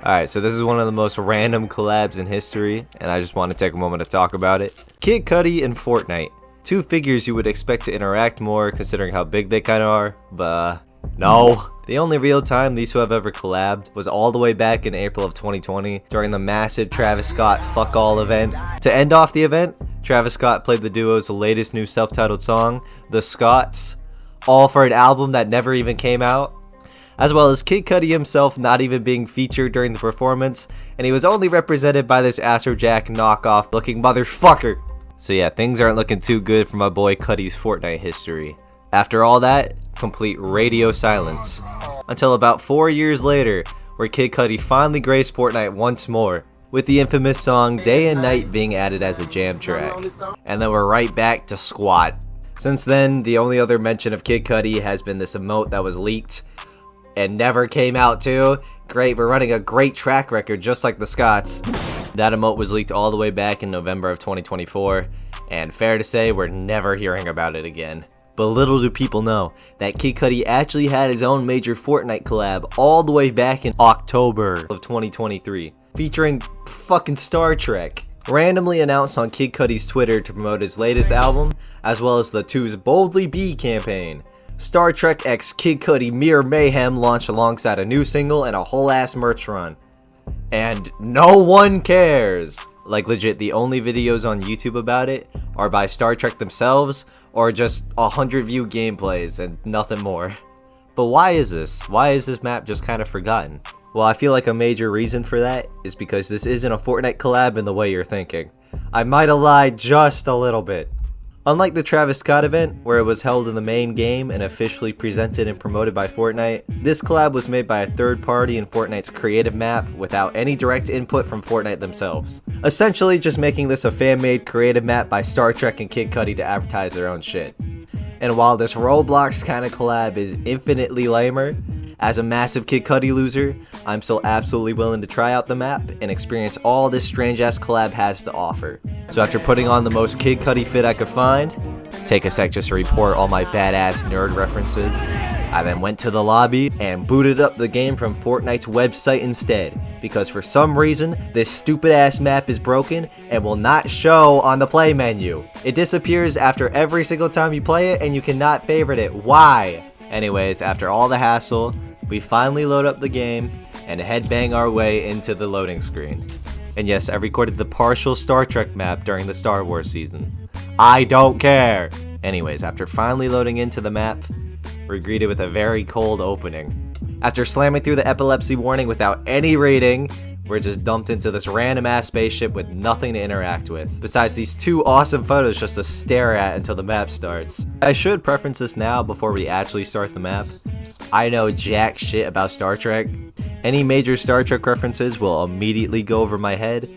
Alright, so this is one of the most random collabs in history, and I just want to take a moment to talk about it. Kid Cudi and Fortnite. Two figures you would expect to interact more considering how big they kinda are, but no. The only real time these two have ever collabed was all the way back in April of 2020 during the massive Travis Scott Fuck All event. To end off the event, Travis Scott played the duo's latest new self-titled song, The Scotts, all for an album that never even came out, as well as Kid Cudi himself not even being featured during the performance, and he was only represented by this Afrojack knockoff looking motherfucker. So yeah, things aren't looking too good for my boy Cudi's Fortnite history. After all that, complete radio silence. Until about 4 years later, where Kid Cudi finally graced Fortnite once more, with the infamous song Day and Night being added as a jam track. And then we're right back to squat. Since then, the only other mention of Kid Cudi has been this emote that was leaked and never came out too. Great, we're running a great track record just like the Scotts. That emote was leaked all the way back in November of 2024, and fair to say we're never hearing about it again. But little do people know that Kid Cudi actually had his own major Fortnite collab all the way back in October of 2023, featuring fucking Star Trek. Randomly announced on Kid Cudi's Twitter to promote his latest album, as well as the Two's Boldly Be campaign. Star Trek X Kid Cudi Mere Mayhem launched alongside a new single and a whole ass merch run. And no one cares! Like legit, the only videos on YouTube about it are by Star Trek themselves, or just 100 view gameplays and nothing more. But why is this? Why is this map just kind of forgotten? Well, I feel like a major reason for that is because this isn't a Fortnite collab in the way you're thinking. I might have lied just a little bit. Unlike the Travis Scott event, where it was held in the main game and officially presented and promoted by Fortnite, this collab was made by a third party in Fortnite's creative map without any direct input from Fortnite themselves. Essentially just making this a fan-made creative map by Star Trek and Kid Cudi to advertise their own shit. And while this Roblox kind of collab is infinitely lamer, as a massive Kid Cudi loser, I'm still absolutely willing to try out the map and experience all this strange ass collab has to offer. So after putting on the most Kid Cudi fit I could find, take a sec just to report all my badass nerd references, I then went to the lobby and booted up the game from Fortnite's website instead, because for some reason this stupid ass map is broken and will not show on the play menu. It disappears after every single time you play it and you cannot favorite it. Why? Anyways, after all the hassle, we finally load up the game and headbang our way into the loading screen. And yes, I recorded the partial Star Trek map during the Star Wars season. I don't care! Anyways, after finally loading into the map, we're greeted with a very cold opening. After slamming through the epilepsy warning without any rating, we're just dumped into this random ass spaceship with nothing to interact with, besides these two awesome photos just to stare at until the map starts. I should preference this now before we actually start the map. I know jack shit about Star Trek. Any major Star Trek references will immediately go over my head.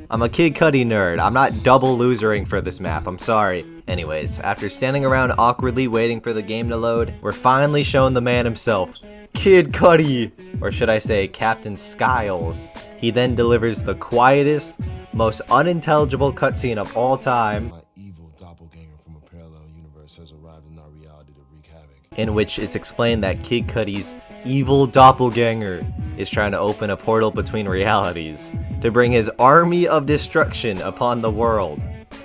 I'm a Kid Cudi nerd. I'm not double losering for this map, I'm sorry. Anyways, after standing around awkwardly waiting for the game to load, we're finally shown the man himself, Kid Cudi, or should I say Captain Skiles. He then delivers the quietest, most unintelligible cutscene of all time, My evil doppelganger from a parallel universe has arrived in our reality to wreak havoc. in which it's explained that Kid Cudi's evil doppelganger is trying to open a portal between realities to bring his army of destruction upon the world.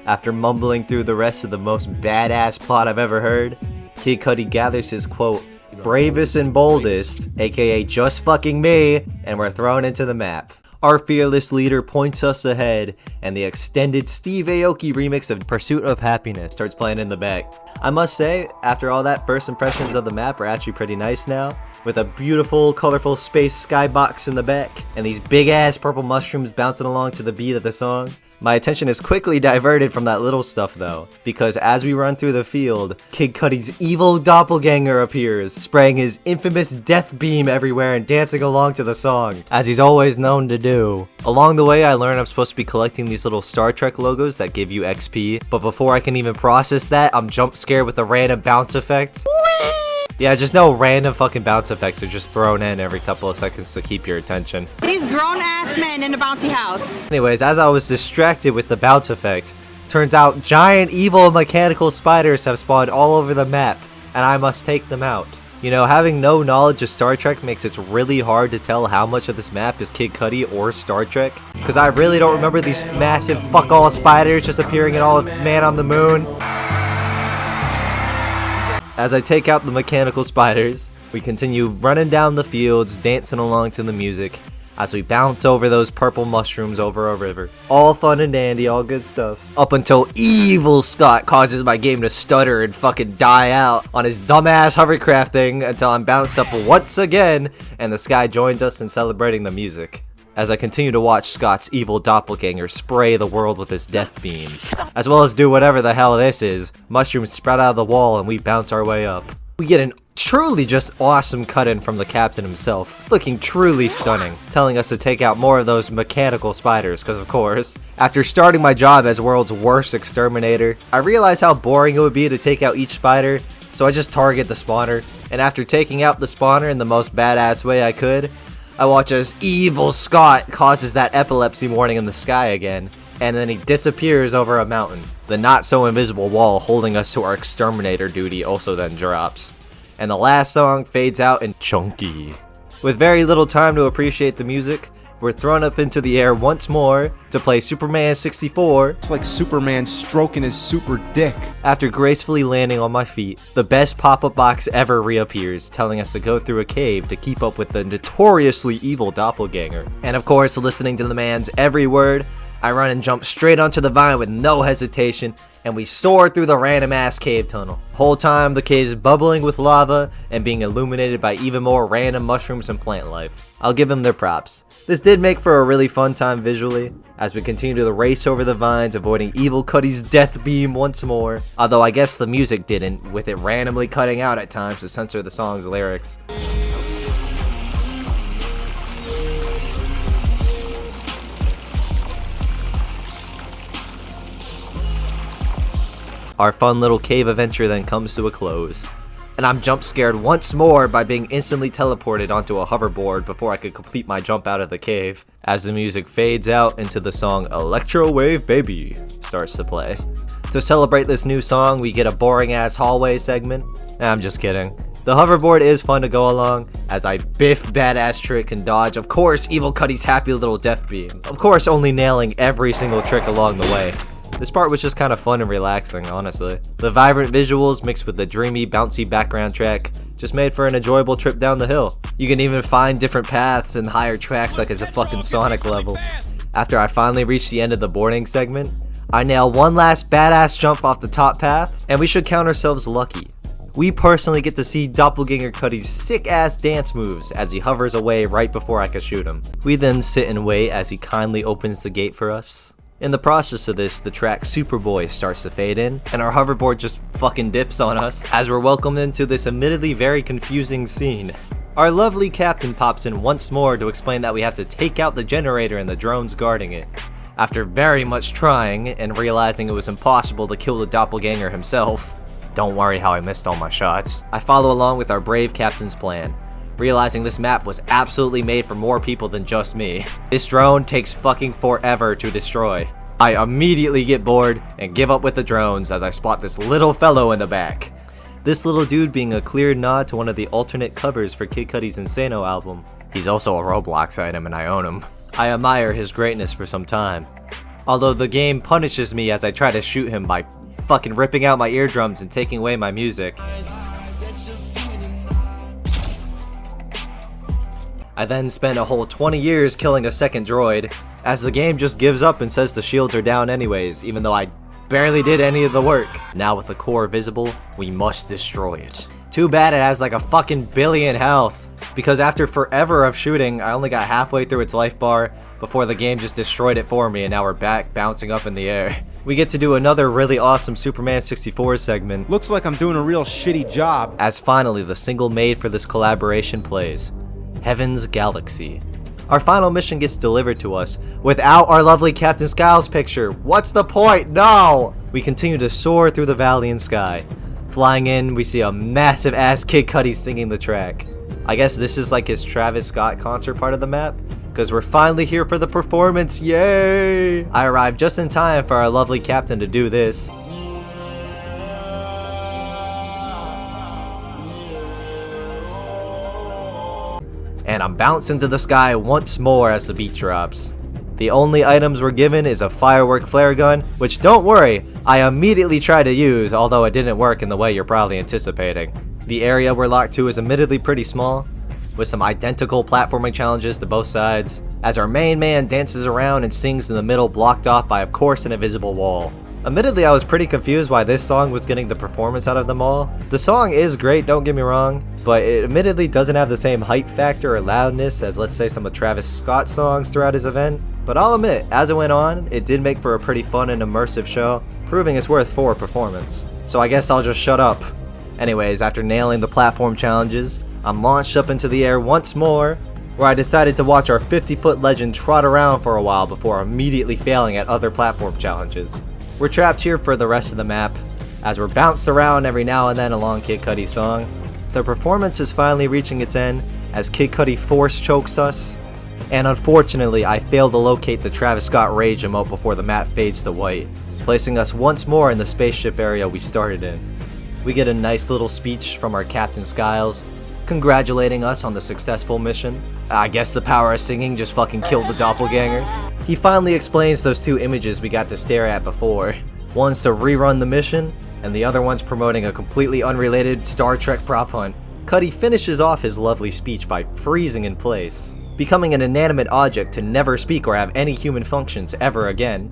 After mumbling through the rest of the most badass plot I've ever heard, Kid Cudi gathers his quote, bravest and boldest, aka just fucking me, and we're thrown into the map. Our fearless leader points us ahead, and the extended Steve Aoki remix of Pursuit of Happiness starts playing in the back. I must say, after all that, first impressions of the map are actually pretty nice now, with a beautiful, colorful space skybox in the back, and these big ass purple mushrooms bouncing along to the beat of the song. My attention is quickly diverted from that little stuff though, because as we run through the field, Kid Cudi's evil doppelganger appears, spraying his infamous death beam everywhere and dancing along to the song, as he's always known to do. Along the way, I learned I'm supposed to be collecting these little Star Trek logos that give you XP, but before I can even process that, I'm jump scared with a random bounce effect. Yeah, just no random fucking bounce effects are just thrown in every couple of seconds to keep your attention. These grown-ass men in the bouncy house. Anyways, as I was distracted with the bounce effect, turns out giant evil mechanical spiders have spawned all over the map, and I must take them out. You know, having no knowledge of Star Trek makes it really hard to tell how much of this map is Kid Cudi or Star Trek, because I really don't remember these massive fuck-all spiders just appearing in all Man on the Moon. As I take out the mechanical spiders, we continue running down the fields, dancing along to the music, as we bounce over those purple mushrooms over a river. All fun and dandy, all good stuff. Up until Evil Scott causes my game to stutter and fucking die out on his dumbass hovercraft thing until I'm bounced up once again and the sky joins us in celebrating the music. As I continue to watch Scott's evil doppelganger spray the world with his death beam. As well as do whatever the hell this is. Mushrooms sprout out of the wall and we bounce our way up. We get an truly just awesome cut-in from the captain himself, looking truly stunning, telling us to take out more of those mechanical spiders, because of course. After starting my job as world's worst exterminator, I realized how boring it would be to take out each spider, so I just target the spawner, and after taking out the spawner in the most badass way I could, I watch as Evil Scott causes that epilepsy warning in the sky again, and then he disappears over a mountain. The not-so-invisible wall holding us to our exterminator duty also then drops. And the last song fades out in Chunky. With very little time to appreciate the music, we're thrown up into the air once more to play Superman 64. It's like Superman stroking his super dick. After gracefully landing on my feet, the best pop-up box ever reappears, telling us to go through a cave to keep up with the notoriously evil doppelganger. And of course, listening to the man's every word, I run and jump straight onto the vine with no hesitation, and we soar through the random ass cave tunnel. Whole time the cave is bubbling with lava and being illuminated by even more random mushrooms and plant life. I'll give them their props. This did make for a really fun time visually, as we continue to race over the vines, avoiding Evil Cudi's death beam once more. Although I guess the music didn't, with it randomly cutting out at times to censor the song's lyrics. Our fun little cave adventure then comes to a close, and I'm jump scared once more by being instantly teleported onto a hoverboard before I could complete my jump out of the cave, as the music fades out into the song Electro Wave Baby starts to play. To celebrate this new song, we get a boring ass hallway segment. Nah, I'm just kidding. The hoverboard is fun to go along, as I biff badass trick and dodge, of course, Evil Cudi's happy little death beam. Of course, only nailing every single trick along the way. This part was just kind of fun and relaxing, honestly. The vibrant visuals mixed with the dreamy, bouncy background track just made for an enjoyable trip down the hill. You can even find different paths and higher tracks like it's a fucking Sonic level. After I finally reach the end of the boarding segment, I nail one last badass jump off the top path, and we should count ourselves lucky. We personally get to see Doppelganger Cudi's sick-ass dance moves as he hovers away right before I can shoot him. We then sit and wait as he kindly opens the gate for us. In the process of this, the track Superboy starts to fade in, and our hoverboard just fucking dips on us as we're welcomed into this admittedly very confusing scene. Our lovely captain pops in once more to explain that we have to take out the generator and the drones guarding it. After very much trying and realizing it was impossible to kill the doppelganger himself, don't worry how I missed all my shots, I follow along with our brave captain's plan, realizing this map was absolutely made for more people than just me. This drone takes fucking forever to destroy. I immediately get bored and give up with the drones as I spot this little fellow in the back. This little dude being a clear nod to one of the alternate covers for Kid Cudi's Insano album. He's also a Roblox item and I own him. I admire his greatness for some time. Although the game punishes me as I try to shoot him by fucking ripping out my eardrums and taking away my music. I then spent a whole 20 years killing a second droid, as the game just gives up and says the shields are down anyways, even though I barely did any of the work. Now with the core visible, we must destroy it. Too bad it has like a fucking billion health, because after forever of shooting, I only got halfway through its life bar before the game just destroyed it for me and now we're back bouncing up in the air. We get to do another really awesome Superman 64 segment. Looks like I'm doing a real shitty job. As finally the single made for this collaboration plays, Heaven's Galaxy. Our final mission gets delivered to us without our lovely Captain Skiles picture. What's the point? No! We continue to soar through the valley and sky. Flying in, we see a massive ass Kid Cudi singing the track. I guess this is like his Travis Scott concert part of the map, because we're finally here for the performance, yay! I arrived just in time for our lovely captain to do this. and I'm bouncing to the sky once more as the beat drops. The only items we're given is a firework flare gun, which don't worry, I immediately tried to use, although it didn't work in the way you're probably anticipating. The area we're locked to is admittedly pretty small, with some identical platforming challenges to both sides, as our main man dances around and sings in the middle, blocked off by of course an invisible wall. Admittedly, I was pretty confused why this song was getting the performance out of them all. The song is great, don't get me wrong, but it admittedly doesn't have the same hype factor or loudness as, let's say, some of Travis Scott's songs throughout his event. But I'll admit, as it went on, it did make for a pretty fun and immersive show, proving it's worth 4 performance. So I guess I'll just shut up. Anyways, after nailing the platform challenges, I'm launched up into the air once more, where I decided to watch our 50-foot legend trot around for a while before immediately failing at other platform challenges. We're trapped here for the rest of the map, as we're bounced around every now and then along Kid Cudi's song. The performance is finally reaching its end, as Kid Cudi force chokes us, and unfortunately I failed to locate the Travis Scott Rage emote before the map fades to white, placing us once more in the spaceship area we started in. We get a nice little speech from our Captain Skiles, congratulating us on the successful mission. I guess the power of singing just fucking killed the doppelganger. He finally explains those 2 images we got to stare at before. One's to rerun the mission, and the other one's promoting a completely unrelated Star Trek prop hunt. Cudi finishes off his lovely speech by freezing in place, becoming an inanimate object to never speak or have any human functions ever again.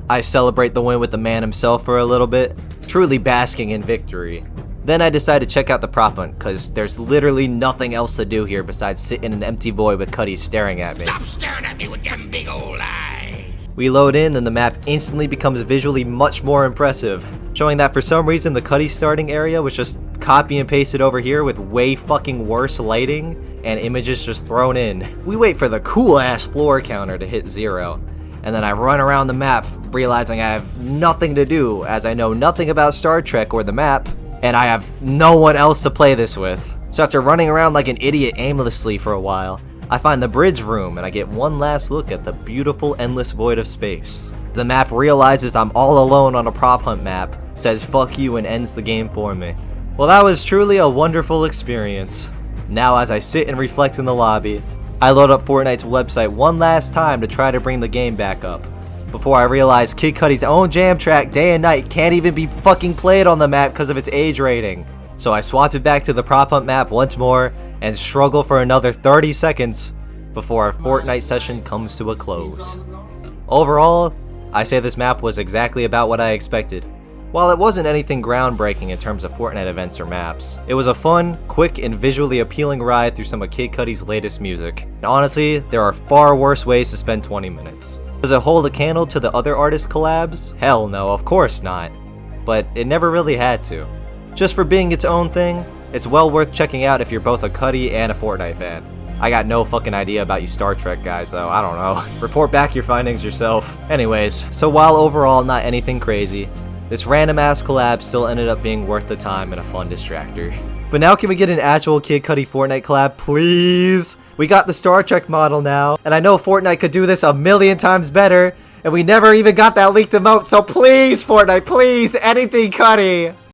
I celebrate the win with the man himself for a little bit, truly basking in victory. Then I decide to check out the prop hunt, cause there's literally nothing else to do here besides sit in an empty void with Cudi staring at me. Stop staring at me with them big old eyes! We load in and the map instantly becomes visually much more impressive, showing that for some reason the Cudi starting area was just copy and pasted over here with way fucking worse lighting and images just thrown in. We wait for the cool ass floor counter to hit 0, and then I run around the map realizing I have nothing to do as I know nothing about Star Trek or the map, and I have no one else to play this with. So after running around like an idiot aimlessly for a while, I find the bridge room and I get one last look at the beautiful endless void of space. The map realizes I'm all alone on a prop hunt map, says fuck you and ends the game for me. Well, that was truly a wonderful experience. Now as I sit and reflect in the lobby, I load up Fortnite's website one last time to try to bring the game back up, before I realize Kid Cudi's own jam track Day and Night can't even be fucking played on the map because of its age rating. So I swap it back to the prop hunt map once more and struggle for another 30 seconds before our Fortnite session comes to a close. Overall, I say this map was exactly about what I expected. While it wasn't anything groundbreaking in terms of Fortnite events or maps, it was a fun, quick, and visually appealing ride through some of Kid Cudi's latest music. And honestly, there are far worse ways to spend 20 minutes. Does it hold a candle to the other artist collabs? Hell no, of course not. But it never really had to. Just for being its own thing, it's well worth checking out if you're both a Cudi and a Fortnite fan. I got no fucking idea about you Star Trek guys though, I don't know. Report back your findings yourself. Anyways, so while overall not anything crazy, this random ass collab still ended up being worth the time and a fun distractor. But now can we get an actual Kid Cudi Fortnite collab, please? We got the Star Trek model now, and I know Fortnite could do this a million times better, and we never even got that leaked emote, so please Fortnite, please, anything Cudi!